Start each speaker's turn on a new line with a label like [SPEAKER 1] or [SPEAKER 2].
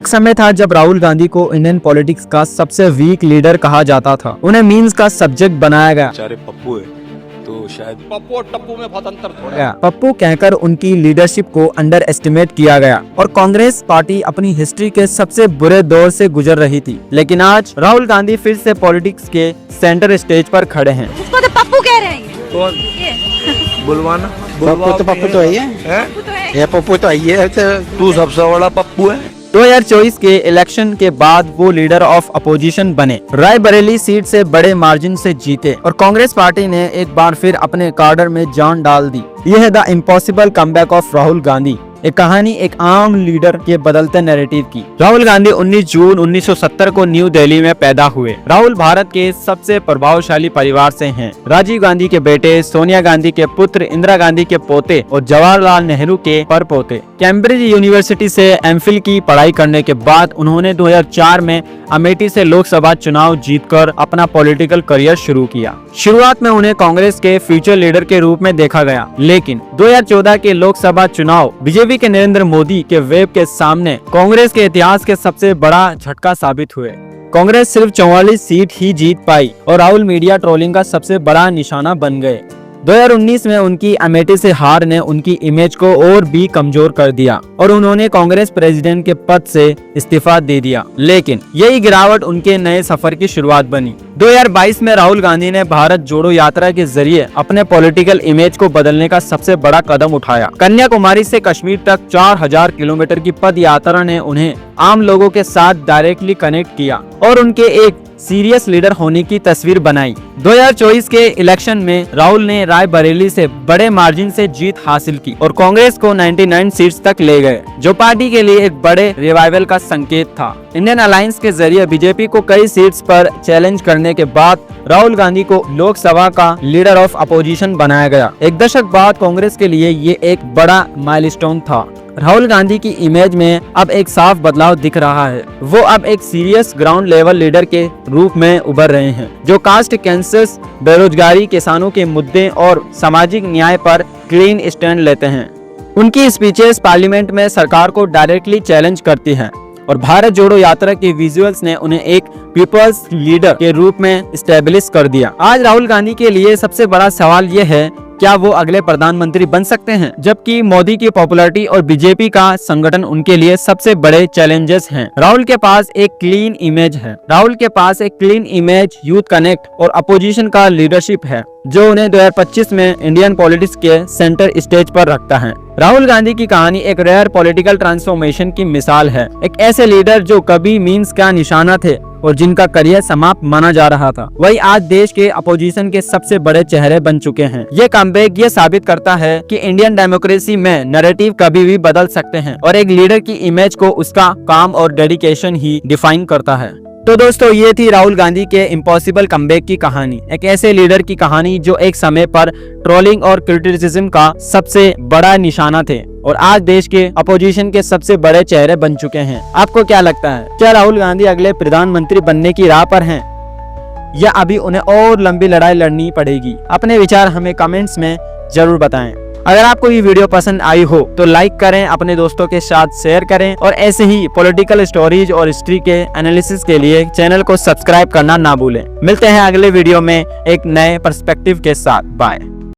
[SPEAKER 1] एक समय था जब राहुल गांधी को इंडियन पॉलिटिक्स का सबसे वीक लीडर कहा जाता था। उन्हें मीम्स का सब्जेक्ट बनाया गया।
[SPEAKER 2] बेचारे पप्पू है तो शायद पप्पू और टप्पू में बहुत अंतर थोड़ा।
[SPEAKER 1] पप्पू कहकर उनकी लीडरशिप को अंडर एस्टिमेट किया गया और कांग्रेस पार्टी अपनी हिस्ट्री के सबसे बुरे दौर से गुजर रही थी। लेकिन आज राहुल गांधी फिर से पॉलिटिक्स के सेंटर स्टेज पर खड़े हैं।
[SPEAKER 3] उसको तो पप्पू कह रहे हैं।
[SPEAKER 2] कौन बुलवाना?
[SPEAKER 4] पप्पू तो है ये पप्पू तो है।
[SPEAKER 2] तू सबसे बड़ा पप्पू है।
[SPEAKER 1] 2024 के इलेक्शन के बाद वो लीडर ऑफ अपोजिशन बने, रायबरेली सीट से बड़े मार्जिन से जीते और कांग्रेस पार्टी ने एक बार फिर अपने कार्डर में जान डाल दी। यह है the impossible comeback of Rahul Gandhi, एक कहानी एक आम लीडर के बदलते नैरेटिव की। राहुल गांधी 19 जून 1970 को न्यू दिल्ली में पैदा हुए। राहुल भारत के सबसे प्रभावशाली परिवार से हैं। राजीव गांधी के बेटे, सोनिया गांधी के पुत्र, इंदिरा गांधी के पोते और जवाहरलाल नेहरू के परपोते। कैम्ब्रिज यूनिवर्सिटी से एमफिल की पढ़ाई करने के बाद उन्होंने 2004 में अमेठी से लोकसभा चुनाव जीतकर अपना पॉलिटिकल करियर शुरू किया। शुरुआत में उन्हें कांग्रेस के फ्यूचर लीडर के रूप में देखा गया, लेकिन 2014 के लोकसभा चुनाव बीजेपी के नरेंद्र मोदी के वेव के सामने कांग्रेस के इतिहास के सबसे बड़ा झटका साबित हुए। कांग्रेस सिर्फ 44 सीट ही जीत पाई और राहुल मीडिया ट्रोलिंग का सबसे बड़ा निशाना बन गए। 2019 में उनकी अमेठी से हार ने उनकी इमेज को और भी कमजोर कर दिया और उन्होंने कांग्रेस प्रेसिडेंट के पद से इस्तीफा दे दिया। लेकिन यही गिरावट उनके नए सफर की शुरुआत बनी। 2022 में राहुल गांधी ने भारत जोड़ो यात्रा के जरिए अपने पॉलिटिकल इमेज को बदलने का सबसे बड़ा कदम उठाया। कन्याकुमारी से कश्मीर तक 4000 किलोमीटर की पद यात्रा ने उन्हें आम लोगों के साथ डायरेक्टली कनेक्ट किया और उनके एक सीरियस लीडर होने की तस्वीर बनाई। 2024 के इलेक्शन में राहुल ने रायबरेली से बड़े मार्जिन से जीत हासिल की और कांग्रेस को 99 सीट्स तक ले गए, जो पार्टी के लिए एक बड़े रिवाइवल का संकेत था। इंडियन अलायंस के जरिए बीजेपी को कई सीट्स पर चैलेंज करने के बाद राहुल गांधी को लोकसभा का लीडर ऑफ अपोजिशन बनाया गया। एक दशक बाद कांग्रेस के लिए ये एक बड़ा माइलस्टोन था। राहुल गांधी की इमेज में अब एक साफ बदलाव दिख रहा है। वो अब एक सीरियस ग्राउंड लेवल लीडर के रूप में उभर रहे हैं, जो कास्ट कैंसर्स, बेरोजगारी, किसानों के मुद्दे और सामाजिक न्याय पर क्लीन स्टैंड लेते हैं। उनकी स्पीचेस पार्लियामेंट में सरकार को डायरेक्टली चैलेंज करती हैं और भारत जोड़ो यात्रा के विजुअल्स ने उन्हें एक पीपल्स लीडर के रूप में स्टैब्लिश कर दिया। आज राहुल गांधी के लिए सबसे बड़ा सवाल ये है, क्या वो अगले प्रधानमंत्री बन सकते हैं? जबकि मोदी की पॉपुलैरिटी और बीजेपी का संगठन उनके लिए सबसे बड़े चैलेंजेस हैं। राहुल के पास एक क्लीन इमेज, यूथ कनेक्ट और अपोजिशन का लीडरशिप है, जो उन्हें 2025 में इंडियन पॉलिटिक्स के सेंटर स्टेज पर रखता है। राहुल गांधी की कहानी एक रेयर पॉलिटिकल ट्रांसफॉर्मेशन की मिसाल है। एक ऐसे लीडर जो कभी मीम्स का निशाना थे और जिनका करियर समाप्त माना जा रहा था, वही आज देश के अपोजिशन के सबसे बड़े चेहरे बन चुके हैं। ये कमबैक ये साबित करता है कि इंडियन डेमोक्रेसी में नैरेटिव कभी भी बदल सकते हैं और एक लीडर की इमेज को उसका काम और डेडिकेशन ही डिफाइन करता है। तो दोस्तों, ये थी राहुल गांधी के इम्पॉसिबल कमबैक की कहानी, एक ऐसे लीडर की कहानी जो एक समय पर ट्रोलिंग और क्रिटिसिज्म का सबसे बड़ा निशाना थे और आज देश के अपोजिशन के सबसे बड़े चेहरे बन चुके हैं। आपको क्या लगता है, क्या राहुल गांधी अगले प्रधानमंत्री बनने की राह पर हैं या अभी उन्हें और लंबी लड़ाई लड़नी पड़ेगी? अपने विचार हमें कमेंट्स में जरूर बताएं। अगर आपको ये वीडियो पसंद आई हो तो लाइक करें, अपने दोस्तों के साथ शेयर करें और ऐसे ही पॉलिटिकल स्टोरीज और हिस्ट्री के एनालिसिस के लिए चैनल को सब्सक्राइब करना ना भूलें। मिलते हैं अगले वीडियो में एक नए पर्सपेक्टिव के साथ। बाय।